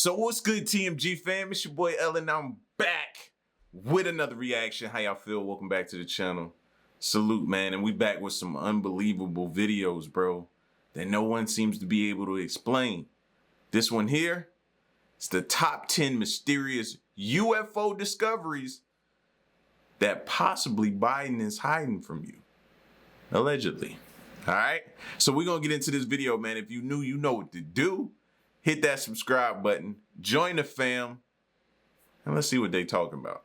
So what's good, TMG fam? It's your boy Ellen. I'm back with another reaction. How y'all feel? Welcome back to the channel. Salute, man. And we back with some unbelievable videos, bro, that no one seems to be able to explain. This one here, it's the top 10 mysterious UFO discoveries that possibly Biden is hiding from you. Allegedly. All right? So we're going to get into this video, man. If you new, you know what to do. Hit that subscribe button, join the fam, and let's see what they talking about.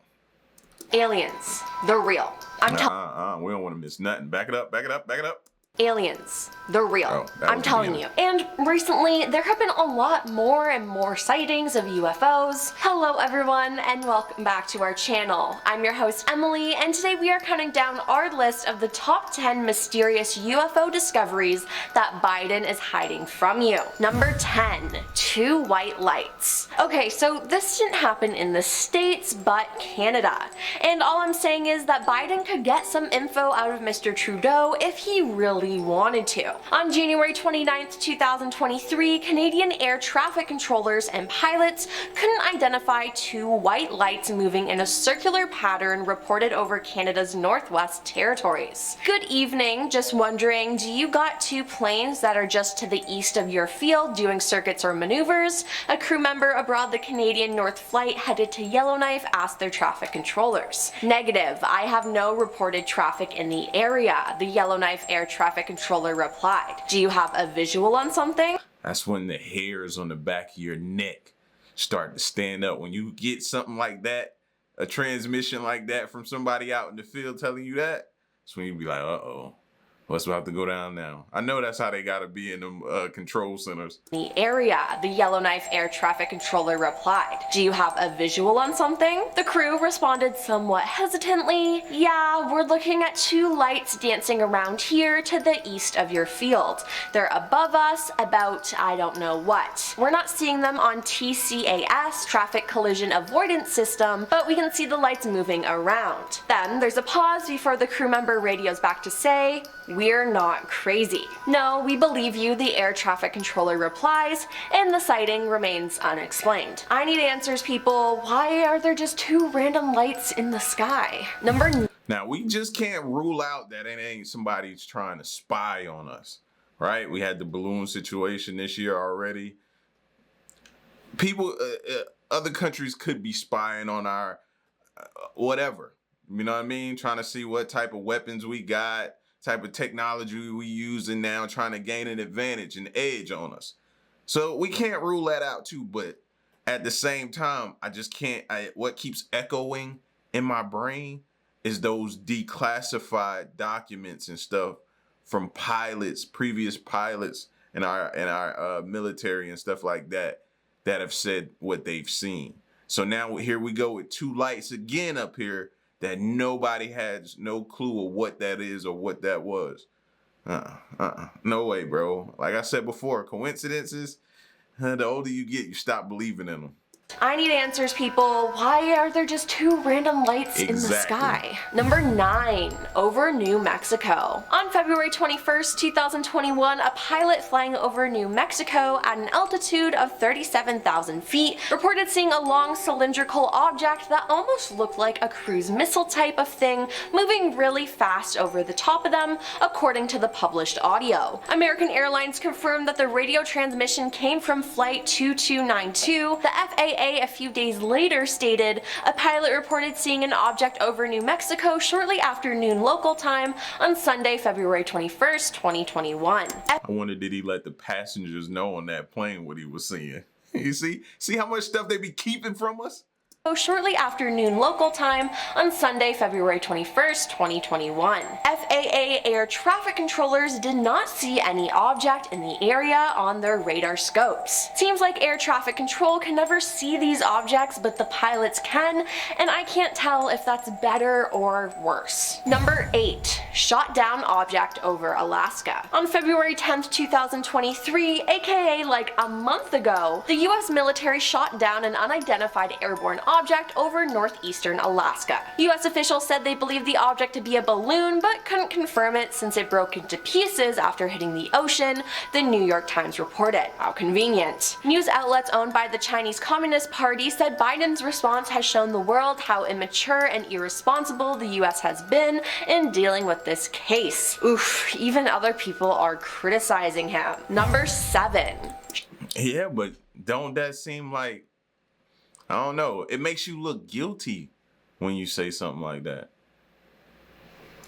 Aliens. They're real. We don't want to miss nothing. Back it up, back it up, back it up. Aliens. They're real. Oh, I'm telling you. And recently, there have been a lot more and more sightings of UFOs. Hello everyone, and welcome back to our channel. I'm your host Emily, and today we are counting down our list of the top 10 mysterious UFO discoveries that Biden is hiding from you. Number 10. Two white lights. Okay, so this didn't happen in the States, but Canada. And all I'm saying is that Biden could get some info out of Mr. Trudeau if he really wanted to. On January 29th, 2023, Canadian air traffic controllers and pilots couldn't identify two white lights moving in a circular pattern reported over Canada's Northwest Territories. Good evening, just wondering, do you got two planes that are just to the east of your field doing circuits or maneuvers? A crew member aboard the Canadian North flight headed to Yellowknife asked their traffic controllers. Negative, I have no reported traffic in the area, the Yellowknife air traffic controller replied. Do you have a visual on something? That's when the hairs on the back of your neck start to stand up. When you get something like that, a transmission like that from somebody out in the field telling you that, that's when you be like, uh-oh. What's about to go down now? I know that's how they gotta be in them control centers. The area, the Yellowknife air traffic controller replied. Do you have a visual on something? The crew responded somewhat hesitantly. Yeah, we're looking at two lights dancing around here to the east of your field. They're above us, about I don't know what. We're not seeing them on TCAS, traffic collision avoidance system, but we can see the lights moving around. Then there's a pause before the crew member radios back to say, we're not crazy. No, we believe you, the air traffic controller replies, and the sighting remains unexplained. I need answers, people. Why are there just two random lights in the sky? Now, we just can't rule out that it ain't somebody's trying to spy on us, right? We had the balloon situation this year already. People, other countries could be spying on our whatever. You know what I mean? Trying to see what type of weapons we got, type of technology we using now, trying to gain an advantage, an edge on us. So we can't rule that out too, but at the same time, I just can't, what keeps echoing in my brain is those declassified documents and stuff from pilots, previous pilots in our military and stuff like that, that have said what they've seen. So now here we go with two lights again up here that nobody has no clue of what that is or what that was. No way, bro. Like I said before, coincidences, the older you get, you stop believing in them. I need answers, people. Why are there just two random lights in the sky? Number 9. Over New Mexico. On February 21st, 2021, a pilot flying over New Mexico at an altitude of 37,000 feet reported seeing a long cylindrical object that almost looked like a cruise missile type of thing moving really fast over the top of them, according to the published audio. American Airlines confirmed that the radio transmission came from Flight 2292. The FAA a few days later stated a pilot reported seeing an object over New Mexico shortly after noon local time on Sunday, February 21st, 2021. I wonder, did he let the passengers know on that plane what he was seeing? You see how much stuff they be keeping from us? Shortly after noon local time on Sunday, February 21st, 2021. FAA air traffic controllers did not see any object in the area on their radar scopes. Seems like air traffic control can never see these objects, but the pilots can, and I can't tell if that's better or worse. Number 8. Shot down object over Alaska. On February 10th, 2023, aka like a month ago, the US military shot down an unidentified airborne object object over northeastern Alaska. US officials said they believed the object to be a balloon, but couldn't confirm it since it broke into pieces after hitting the ocean, the New York Times reported. How convenient. News outlets owned by the Chinese Communist Party said Biden's response has shown the world how immature and irresponsible the US has been in dealing with this case. Oof, even other people are criticizing him. Number 7. Yeah, but don't that seem like, I don't know, it makes you look guilty when you say something like that.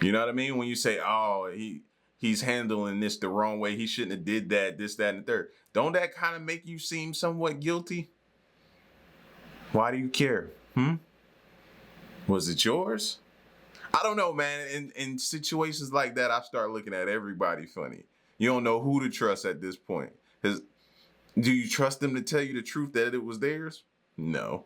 You know what I mean? When you say, oh, he's handling this the wrong way, he shouldn't have did that, this, that, and the third. Don't that kind of make you seem somewhat guilty? Why do you care? Was it yours? I don't know, man. In situations like that, I start looking at everybody funny. You don't know who to trust at this point. Do you trust them to tell you the truth that it was theirs? No.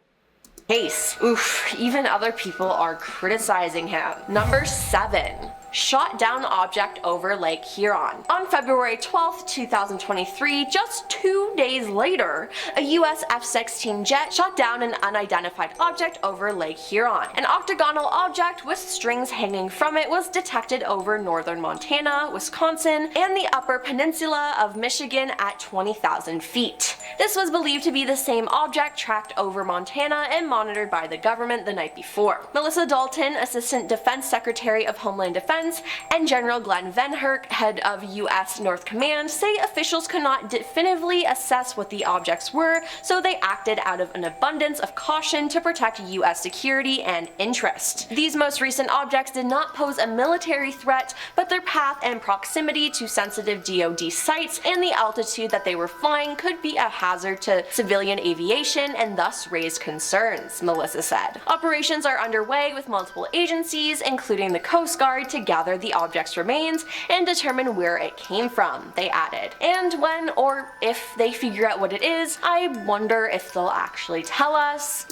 Case. Oof, even other people are criticizing him. Number 7. Shot down object over Lake Huron. On February 12, 2023, just 2 days later, a US F-16 jet shot down an unidentified object over Lake Huron. An octagonal object with strings hanging from it was detected over northern Montana, Wisconsin, and the upper peninsula of Michigan at 20,000 feet. This was believed to be the same object tracked over Montana and monitored by the government the night before. Melissa Dalton, Assistant Defense Secretary of Homeland Defense, and General Glenn Venherk, head of U.S. North Command, say officials could not definitively assess what the objects were, so they acted out of an abundance of caution to protect U.S. security and interest. These most recent objects did not pose a military threat, but their path and proximity to sensitive DoD sites and the altitude that they were flying could be a hazard to civilian aviation and thus raise concerns, Melissa said. Operations are underway with multiple agencies, including the Coast Guard, to gather the object's remains and determine where it came from, they added. And when or if they figure out what it is, I wonder if they'll actually tell us.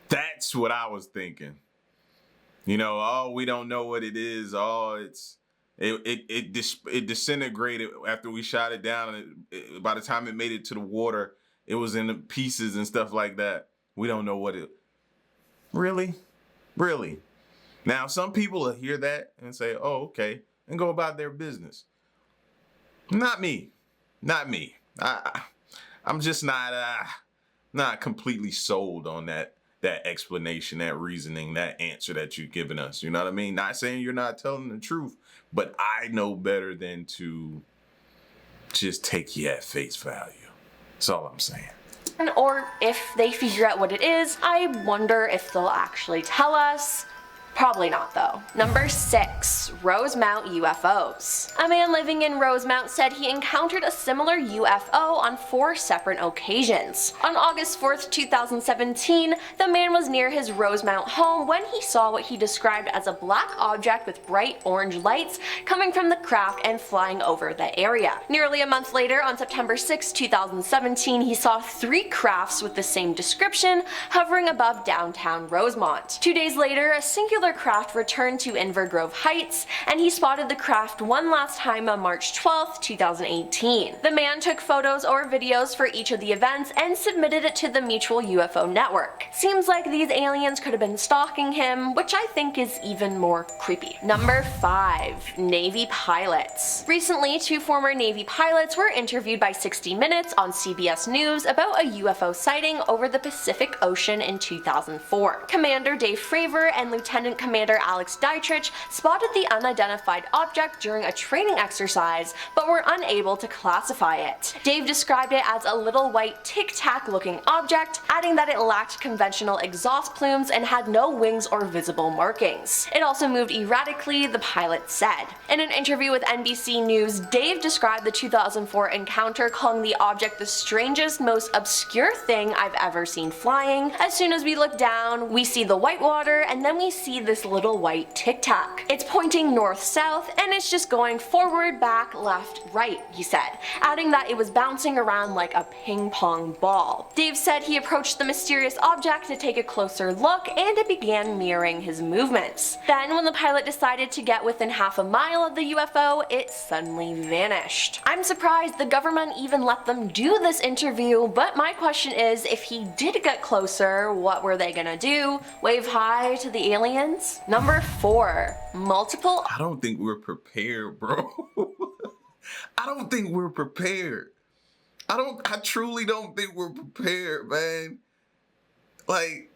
That's what I was thinking. You know, oh, we don't know what it is. Oh, it disintegrated after we shot it down. By the time it made it to the water, it was in pieces and stuff like that. We don't know what it. Really? Now, some people will hear that and say, oh, okay, and go about their business. Not me. I'm just not completely sold on that explanation, that reasoning, that answer that you've given us. You know what I mean? Not saying you're not telling the truth, but I know better than to just take you at face value. That's all I'm saying. Or if they figure out what it is, I wonder if they'll actually tell us. Probably not though. Number 6. Rosemount UFOs. A man living in Rosemount said he encountered a similar UFO on 4 separate occasions. On August 4th, 2017, the man was near his Rosemount home when he saw what he described as a black object with bright orange lights coming from the craft and flying over the area. Nearly a month later, on September 6, 2017, he saw 3 crafts with the same description hovering above downtown Rosemont. 2 days later, a singular craft returned to Inver Grove Heights, and he spotted the craft one last time on March 12, 2018. The man took photos or videos for each of the events and submitted it to the Mutual UFO Network. Seems like these aliens could have been stalking him, which I think is even more creepy. Number 5. Navy pilots. Recently, 2 former Navy pilots were interviewed by 60 Minutes on CBS News about a UFO sighting over the Pacific Ocean in 2004. Commander Dave Fravor and Lieutenant Commander Alex Dietrich spotted the unidentified object during a training exercise, but were unable to classify it. Dave described it as a little white tic-tac looking object, adding that it lacked conventional exhaust plumes and had no wings or visible markings. It also moved erratically, the pilot said. In an interview with NBC News, Dave described the 2004 encounter, calling the object the strangest, most obscure thing I've ever seen flying. As soon as we look down, we see the white water, and then we see this little white tic tac. It's pointing north-south and it's just going forward, back, left, right, he said, adding that it was bouncing around like a ping pong ball. Dave said he approached the mysterious object to take a closer look and it began mirroring his movements. Then when the pilot decided to get within half a mile of the UFO, it suddenly vanished. I'm surprised the government even let them do this interview, but my question is, if he did get closer, what were they gonna do? Wave hi to the aliens? Number 4. Multiple. I don't think we're prepared, bro. I don't think we're prepared. I truly don't think we're prepared, man. Like,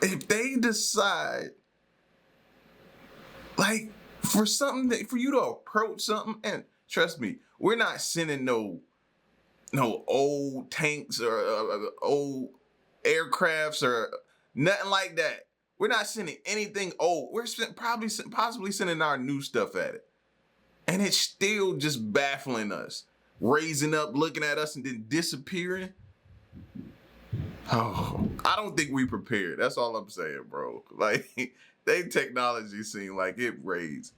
if they decide, like, for you to approach something, and trust me, we're not sending no old tanks or old aircrafts or nothing like that. We're not sending anything old. We're possibly sending our new stuff at it. And it's still just baffling us. Raising up, looking at us, and then disappearing. Oh, I don't think we prepared. That's all I'm saying, bro. Like, they technology seem like it raised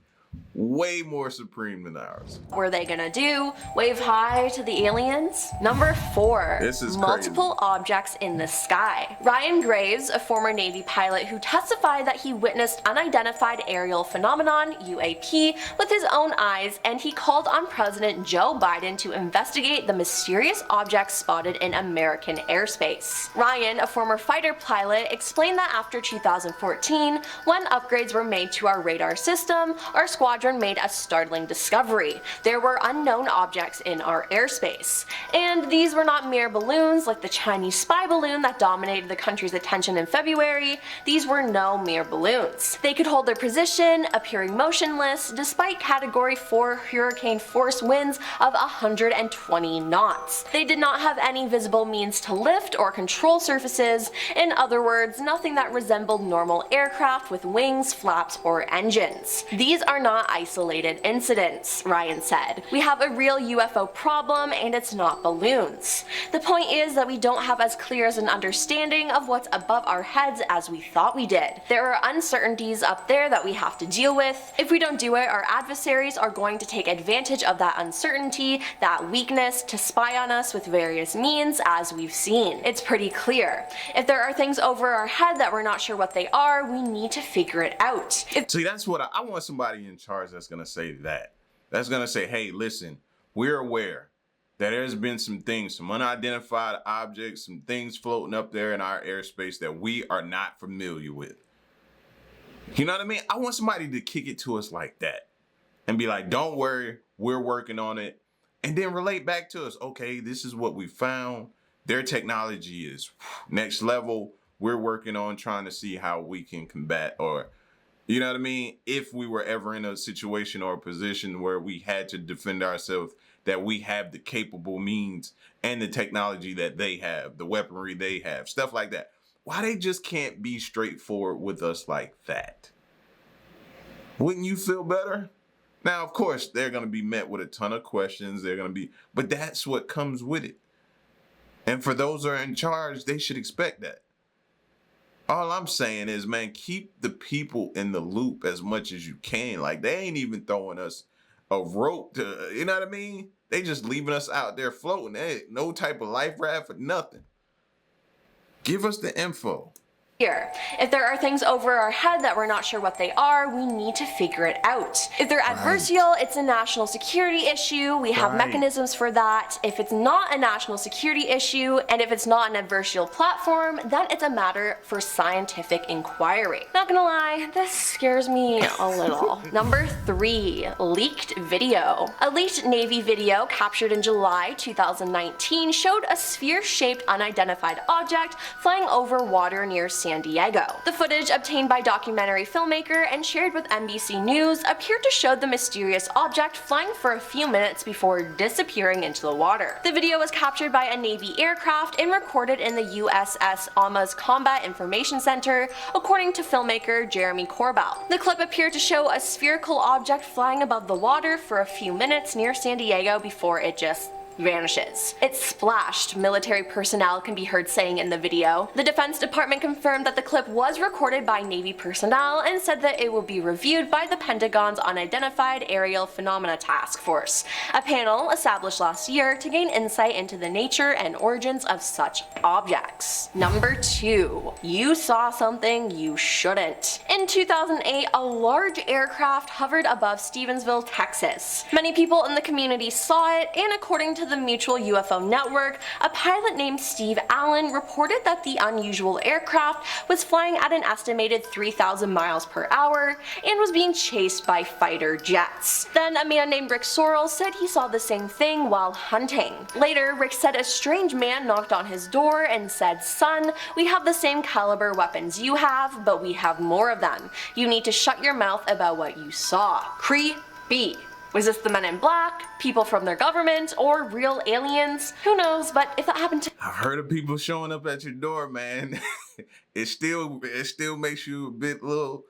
way more supreme than ours. What were they gonna do? Wave hi to the aliens? Number 4. This is multiple crazy. Objects in the sky. Ryan Graves, a former Navy pilot who testified that he witnessed unidentified aerial phenomenon, UAP, with his own eyes, and he called on President Joe Biden to investigate the mysterious objects spotted in American airspace. Ryan, a former fighter pilot, explained that after 2014, when upgrades were made to our radar system, our squadron made a startling discovery. There were unknown objects in our airspace. And these were not mere balloons like the Chinese spy balloon that dominated the country's attention in February. These were no mere balloons. They could hold their position, appearing motionless, despite Category 4 hurricane force winds of 120 knots. They did not have any visible means to lift or control surfaces. In other words, nothing that resembled normal aircraft with wings, flaps, or engines. These are not isolated incidents, Ryan said. We have a real UFO problem and it's not balloons. The point is that we don't have as clear as an understanding of what's above our heads as we thought we did. There are uncertainties up there that we have to deal with. If we don't do it, our adversaries are going to take advantage of that uncertainty, that weakness, to spy on us with various means, as we've seen. It's pretty clear. If there are things over our head that we're not sure what they are, we need to figure it out. See, that's what I want somebody in charge that's gonna say that. That's gonna say, hey, listen, we're aware that there's been some things, some unidentified objects, some things floating up there in our airspace that we are not familiar with. You know what I mean? I want somebody to kick it to us like that and be like, don't worry, we're working on it. And then relate back to us, okay, this is what we found. Their technology is next level. We're working on trying to see how we can combat, or you know what I mean? If we were ever in a situation or a position where we had to defend ourselves, that we have the capable means and the technology that they have, the weaponry they have, stuff like that. Why they just can't be straightforward with us like that? Wouldn't you feel better? Now, of course, they're going to be met with a ton of questions. But that's what comes with it. And for those who are in charge, they should expect that. All I'm saying is, man, keep the people in the loop as much as you can. Like, they ain't even throwing us a rope to, you know what I mean? They just leaving us out there floating. There ain't no type of life raft or nothing. Give us the info. Here, if there are things over our head that we're not sure what they are, we need to figure it out. If they're adversarial, it's a national security issue. We have mechanisms for that. If it's not a national security issue, and if it's not an adversarial platform, then it's a matter for scientific inquiry. Not gonna lie, this scares me a little. Number 3, leaked video. A leaked Navy video captured in July 2019 showed a sphere-shaped unidentified object flying over water near San Diego. The footage, obtained by documentary filmmaker and shared with NBC News, appeared to show the mysterious object flying for a few minutes before disappearing into the water. The video was captured by a Navy aircraft and recorded in the USS Alma's Combat Information Center, according to filmmaker Jeremy Corbell. The clip appeared to show a spherical object flying above the water for a few minutes near San Diego before it just vanishes. It splashed, military personnel can be heard saying in the video. The Defense Department confirmed that the clip was recorded by Navy personnel and said that it will be reviewed by the Pentagon's Unidentified Aerial Phenomena Task Force, a panel established last year to gain insight into the nature and origins of such objects. Number 2. You saw something you shouldn't. In 2008, a large aircraft hovered above Stevensville, Texas. Many people in the community saw it, and according to the Mutual UFO Network, a pilot named Steve Allen reported that the unusual aircraft was flying at an estimated 3,000 miles per hour and was being chased by fighter jets. Then a man named Rick Sorrell said he saw the same thing while hunting. Later, Rick said a strange man knocked on his door and said, "Son, we have the same caliber weapons you have, but we have more of them. You need to shut your mouth about what you saw." Creepy. Was this the Men in Black, people from their government, or real aliens? Who knows, but if that happened to— I've heard of people showing up at your door, man. it still makes you a bit little,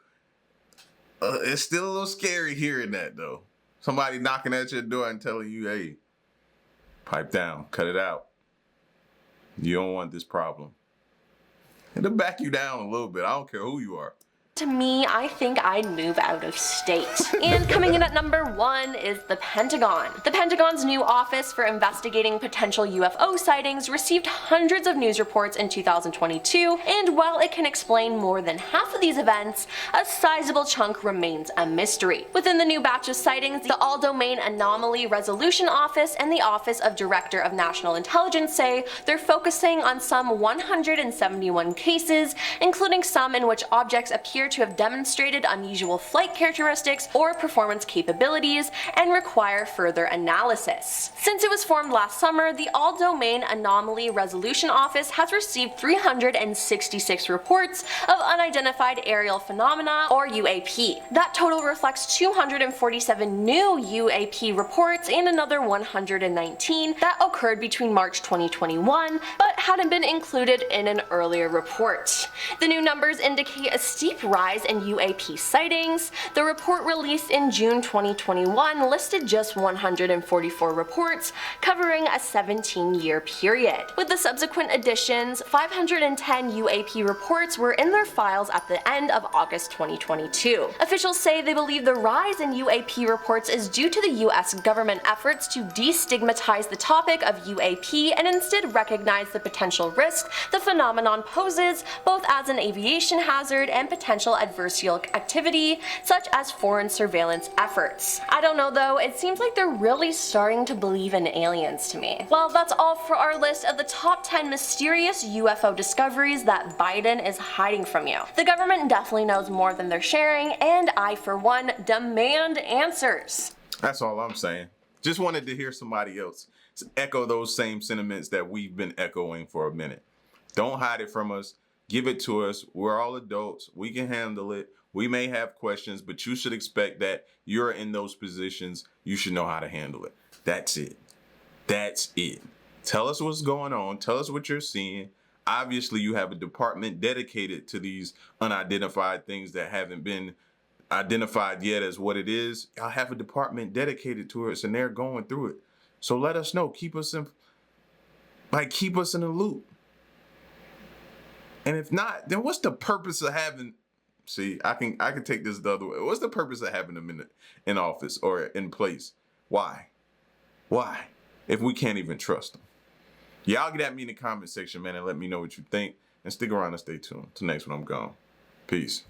it's still a little scary hearing that though. Somebody knocking at your door and telling you, hey, pipe down, cut it out. You don't want this problem. It'll back you down a little bit. I don't care who you are. To me, I think I'd move out of state. And coming in at number 1 is the Pentagon. The Pentagon's new Office for Investigating Potential UFO Sightings received hundreds of news reports in 2022, and while it can explain more than half of these events, a sizable chunk remains a mystery. Within the new batch of sightings, the All-Domain Anomaly Resolution Office and the Office of Director of National Intelligence say they're focusing on some 171 cases, including some in which objects appear to have demonstrated unusual flight characteristics or performance capabilities and require further analysis. Since it was formed last summer, the All-Domain Anomaly Resolution Office has received 366 reports of unidentified aerial phenomena, or UAP. That total reflects 247 new UAP reports and another 119 that occurred between March 2021 but hadn't been included in an earlier report. The new numbers indicate a steep rise in UAP sightings. The report released in June 2021 listed just 144 reports, covering a 17-year period. With the subsequent additions, 510 UAP reports were in their files at the end of August 2022. Officials say they believe the rise in UAP reports is due to the US government efforts to destigmatize the topic of UAP and instead recognize the potential risk the phenomenon poses, both as an aviation hazard and potential adversarial activity, such as foreign surveillance efforts. I don't know though, it seems like they're really starting to believe in aliens to me. Well, that's all for our list of the top 10 mysterious UFO discoveries that Biden is hiding from you. The government definitely knows more than they're sharing, and I, for one, demand answers. That's all I'm saying. Just wanted to hear somebody else echo those same sentiments that we've been echoing for a minute. Don't hide it from us. Give it to us. We're all adults. We can handle it. We may have questions, but you should expect that you're in those positions. You should know how to handle it. That's it. That's it. Tell us what's going on. Tell us what you're seeing. Obviously, you have a department dedicated to these unidentified things that haven't been identified yet as what it is. I have a department dedicated to it, and they're going through it. So let us know. Keep us in the loop. And if not, then what's the purpose of having? See, I can take this the other way. What's the purpose of having them in office or in place? Why? If we can't even trust them. Y'all get at me in the comment section, man, and let me know what you think. And stick around and stay tuned. Till next one, I'm gone. Peace.